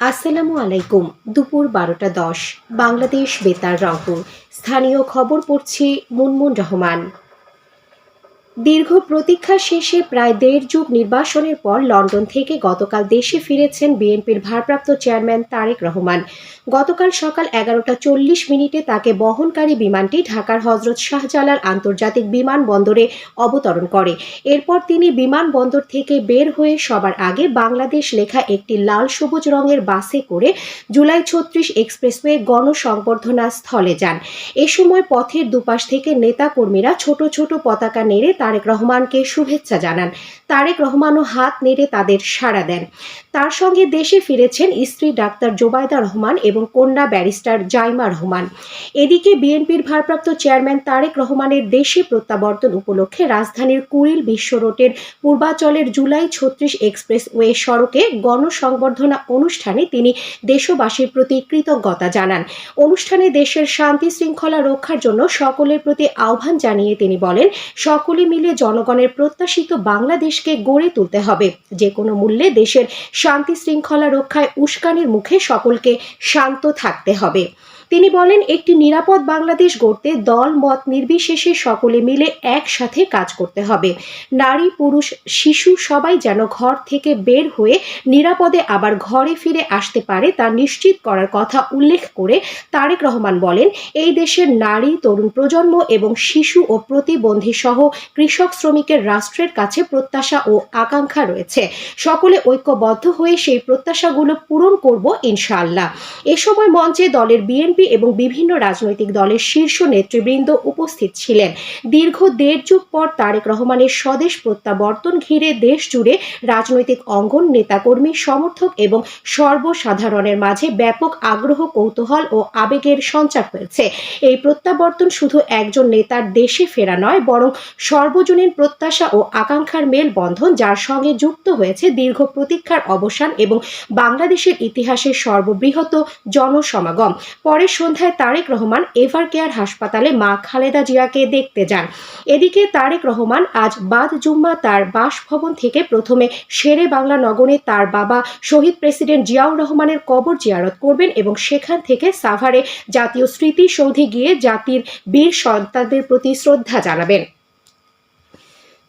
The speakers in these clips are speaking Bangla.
আসসালামু আলাইকুম। দুপুর ১২টা ১০ বাংলাদেশ বেতার রংপুর। স্থানীয় খবর পড়ছি মুনমুন রহমান। দীর্ঘ প্রতীক্ষা শেষে প্রায় দেড় যুগ নির্বাসনের পর লন্ডন থেকে গতকাল দেশে ফিরেছেন বিএনপির ভারপ্রাপ্ত চেয়ারম্যান তারেক রহমান। গতকাল সকাল ১১টা ৪০ মিনিটে তাকে বহনকারী বিমানটি ঢাকার হজরত শাহজালাল আন্তর্জাতিক বিমানবন্দরে অবতরণ করে। এরপর তিনি বিমানবন্দর থেকে বের হয়ে সবার আগে বাংলাদেশ লেখা একটি লাল সবুজ রঙের বাসে করে জুলাই ৩৬ এক্সপ্রেসওয়ে গণসংবর্ধনা স্থলে যান। এ সময় পথের দুপাশ থেকে নেতাকর্মীরা ছোট ছোট পতাকা নেড়ে তারেক রহমানকে শুভেচ্ছা জানান। তারেক রহমানও হাত নেড়ে তাদের সাড়া দেন। তার সঙ্গে দেশে ফিরেছেন স্ত্রী ডাক্তার জোবায়দা রহমান এবং কন্যা ব্যারিস্টার জাইমা রহমান। এদিকে বিএনপির ভারপ্রাপ্ত চেয়ারম্যান তারেক রহমানের দেশে প্রত্যাবর্তন উপলক্ষে রাজধানীর কুড়িল বিশ্ব রোডের পূর্বাচলের জুলাই ৩৬ এক্সপ্রেসওয়ে সড়কে গণসংবর্ধনা অনুষ্ঠানে তিনি দেশবাসীর প্রতি কৃতজ্ঞতা জানান। অনুষ্ঠানে দেশের শান্তি শৃঙ্খলা রক্ষার জন্য সকলের প্রতি আহ্বান জানিয়ে তিনি বলেন, সকলে মিলে জনগণের প্রত্যাশিত বাংলাদেশকে গড়ে তুলতে হবে। যে কোনো মূল্যে দেশের শান্তি শৃঙ্খলা রক্ষায় উস্কানির মুখে সকলকে শান্ত থাকতে হবে। তিনি বলেন, একটি নিরাপদ বাংলাদেশ গড়তে দল মত নির্বিশেষে সকলে মিলে একসাথে কাজ করতে হবে। নারী পুরুষ শিশু সবাই যেন ঘর থেকে বের হয়ে নিরাপদে আবার ঘরে ফিরে আসতে পারে তা নিশ্চিত করার কথা উল্লেখ করে তারেক রহমান বলেন, এই দেশের নারী, তরুণ প্রজন্ম এবং শিশু ও প্রতিবন্ধী সহ কৃষক শ্রমিকের রাষ্ট্রের কাছে প্রত্যাশা ও আকাঙ্ক্ষা রয়েছে। সকলে ঐক্যবদ্ধ হয়ে সেই প্রত্যাশাগুলো পূরণ করব ইনশাআল্লাহ। এ সময় মঞ্চে দলের বিএনপি এবং বিভিন্ন রাজনৈতিক দলের শীর্ষ নেতৃবৃন্দ উপস্থিত ছিলেন। দীর্ঘ দেড় যুগ পর তারেক রহমানের স্বদেশ প্রত্যাবর্তন ঘিরে দেশ জুড়ে রাজনৈতিক অঙ্গন, নেতাকর্মী, সমর্থক এবং সর্বসাধারণের মাঝে ব্যাপক আগ্রহ, কৌতূহল ও আবেগের সঞ্চার হয়েছে। এই প্রত্যাবর্তন শুধু একজন নেতার দেশে ফেরা নয়, বরং সর্বজনীন প্রত্যাশা ও আকাঙ্ক্ষার মেলবন্ধন, যার সঙ্গে যুক্ত হয়েছে দীর্ঘ প্রতীক্ষার অবসান এবং বাংলাদেশের ইতিহাসের সর্ববৃহৎ জনসমাগম। পরে সন্ধ্যায় তারেক রহমান এভারকেয়ার হাসপাতালে মা খালেদা জিয়াকে দেখতে যান। এদিকে তারেক রহমান আজ বাদ জুম্মা তার বাসভবন থেকে প্রথমে শেরে বাংলা নগরে তার বাবা শহীদ প্রেসিডেন্ট জিয়াউর রহমানের কবর জিয়ারত করবেন এবং সেখান থেকে সাভারে জাতীয় স্মৃতিসৌধে গিয়ে জাতির বীর সন্তানদের প্রতি শ্রদ্ধা জানাবেন।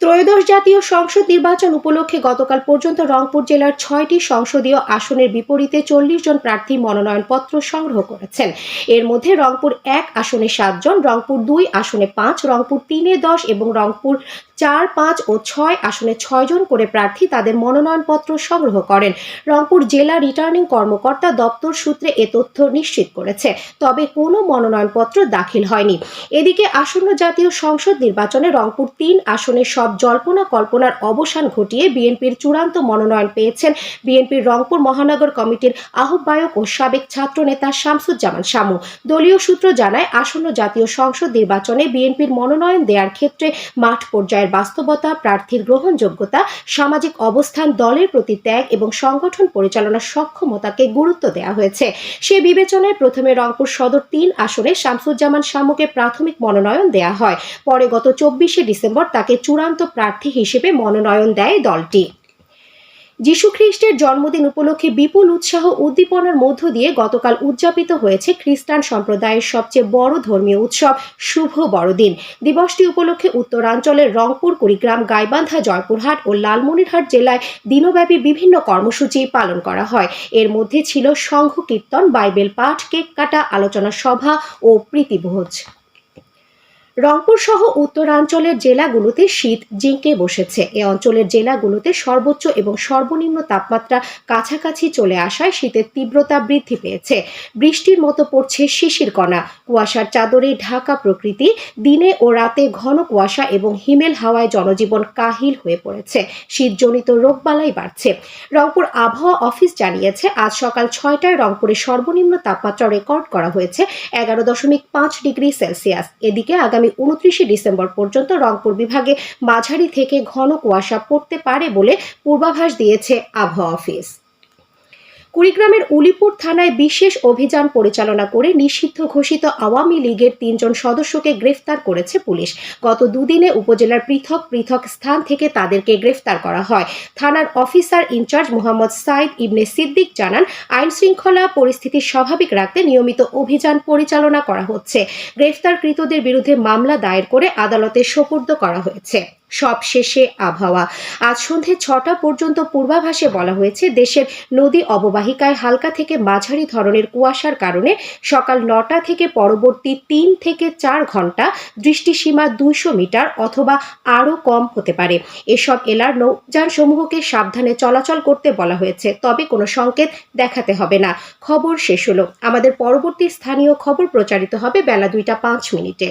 ত্রয়োদশ জাতীয় সংসদ নির্বাচন উপলক্ষে গতকাল পর্যন্ত রংপুর জেলার ৬টি সংসদীয় আসনের বিপরীতে ৪০ জন প্রার্থী মনোনয়নপত্র সংগ্রহ করেছেন। এর মধ্যে রংপুর ১ আসনে ৭ জন, রংপুর ২ আসনে ৫, রংপুর ৩-এ ১০ এবং রংপুর ৪, ৫ ও ৬ আসনে ৬ জন করে প্রার্থী তাদের মনোনয়নপত্র সংগ্রহ করেন। রংপুর জেলা রিটার্নিং কর্মকর্তা দপ্তর সূত্রে এ তথ্য নিশ্চিত করেছে। তবে কোনো মনোনয়নপত্র দাখিল হয়নি। এদিকে আসন্ন জাতীয় সংসদ নির্বাচনে রংপুর ৩ আসনে সব জল্পনা কল্পনার অবসান ঘটিয়ে বিএনপির চূড়ান্ত মনোনয়ন পেয়েছেন বিএনপির রংপুর মহানগর কমিটির আহ্বায়ক ও সাবেক ছাত্রনেতা শামসুজ্জামান শামু। দলীয় সূত্র জানায়, আসন্ন জাতীয় সংসদ নির্বাচনে বিএনপির মনোনয়ন দেওয়ার ক্ষেত্রে মাঠ পর্যায়ের বাস্তবতা, প্রার্থীর গ্রহণযোগ্যতা, সামাজিক অবস্থান, দলের প্রতি ত্যাগ এবং সংগঠন পরিচালনার সক্ষমতাকে গুরুত্ব দেওয়া হয়েছে। সে বিবেচনায় প্রথমে রংপুর সদর ৩ আসনে শামসুজ্জামান শামুকে প্রাথমিক মনোনয়ন দেওয়া হয়। পরে গত ২৪শে ডিসেম্বর তাকে চূড়ান্ত প্রার্থী হিসেবে মনোনয়ন দেয় দলটি। যীশু খ্রিস্টের জন্মদিন উপলক্ষে বিপুল উৎসাহ উদ্দীপনার মধ্য দিয়ে গতকাল উদযাপিত হয়েছে খ্রিস্টান সম্প্রদায়ের সবচেয়ে বড় ধর্মীয় উৎসব শুভ বড়দিন। দিবসটি উপলক্ষে উত্তরাঞ্চলের রংপুর, কুড়িগ্রাম, গাইবান্ধা, জয়পুরহাট ও লালমনিরহাট জেলায় দিনব্যাপী বিভিন্ন কর্মসূচি পালন করা হয়। এর মধ্যে ছিল সংঘ কীর্তন, বাইবেল পাঠ, কেক কাটা, আলোচনা সভা ও প্রীতিভোজ। রংপুর সহ উত্তরাঞ্চলের জেলাগুলোতে শীত জিঁকে বসেছে। এ অঞ্চলের জেলাগুলোতে সর্বোচ্চ এবং সর্বনিম্ন তাপমাত্রা কাছাকাছি চলে আসায় শীতের তীব্রতা বৃদ্ধি পেয়েছে। বৃষ্টির মতো পড়ছে শিশির কণা। কুয়াশার চাদরে ঢাকা প্রকৃতি। দিনে ও রাতে ঘন কুয়াশা এবং হিমেল হাওয়ায় জনজীবন কাহিল হয়ে পড়েছে। শীতজনিত রোগবালাই বাড়ছে। রংপুর আবহাওয়া অফিস জানিয়েছে, আজ সকাল ৬টায় রংপুরের সর্বনিম্ন তাপমাত্রা রেকর্ড করা হয়েছে ১১.৫ ডিগ্রি সেলসিয়াস। এদিকে আগামী ২৯শে ডিসেম্বর পর্যন্ত রংপুর বিভাগে মাঝারি থেকে ঘন কুয়াশা পড়তে পারে বলে পূর্বাভাস দিয়েছে আবহাওয়া অফিস। কুড়িগ্রামের উলিপুর থানায় বিশেষ অভিযান পরিচালনা করে নিষিদ্ধ ঘোষিত আওয়ামী লীগের ৩ জন সদস্যকে গ্রেফতার করেছে পুলিশ। গত দুদিনে উপজেলার পৃথক পৃথক স্থান থেকে তাদেরকে গ্রেফতার করা হয়। থানার অফিসার ইনচার্জ মোহাম্মদ সাইদ ইবনে সিদ্দিক জানান, আইন শৃঙ্খলা পরিস্থিতি স্বাভাবিক রাখতে নিয়মিত অভিযান পরিচালনা করা হচ্ছে। গ্রেফতারকৃতদের বিরুদ্ধে মামলা দায়ের করে আদালতে সোপর্দ করা হয়েছে। সবশেষে আবহাওয়া। আজ সন্ধে ৬টা পর্যন্ত পূর্বাভাসে বলা হয়েছে, দেশের নদী অববাহিকায় হালকা থেকে মাঝারি ধরনের কুয়াশার কারণে সকাল ৯টা থেকে পরবর্তী ৩ থেকে ৪ ঘন্টা দৃষ্টিসীমা ২০০ মিটার অথবা আরও কম হতে পারে। এসব এলার নৌযানসমূহকে সাবধানে চলাচল করতে বলা হয়েছে, তবে কোনো সংকেত দেখাতে হবে না। খবর শেষ হলো। আমাদের পরবর্তী স্থানীয় খবর প্রচারিত হবে বেলা ২টা ৫ মিনিটে।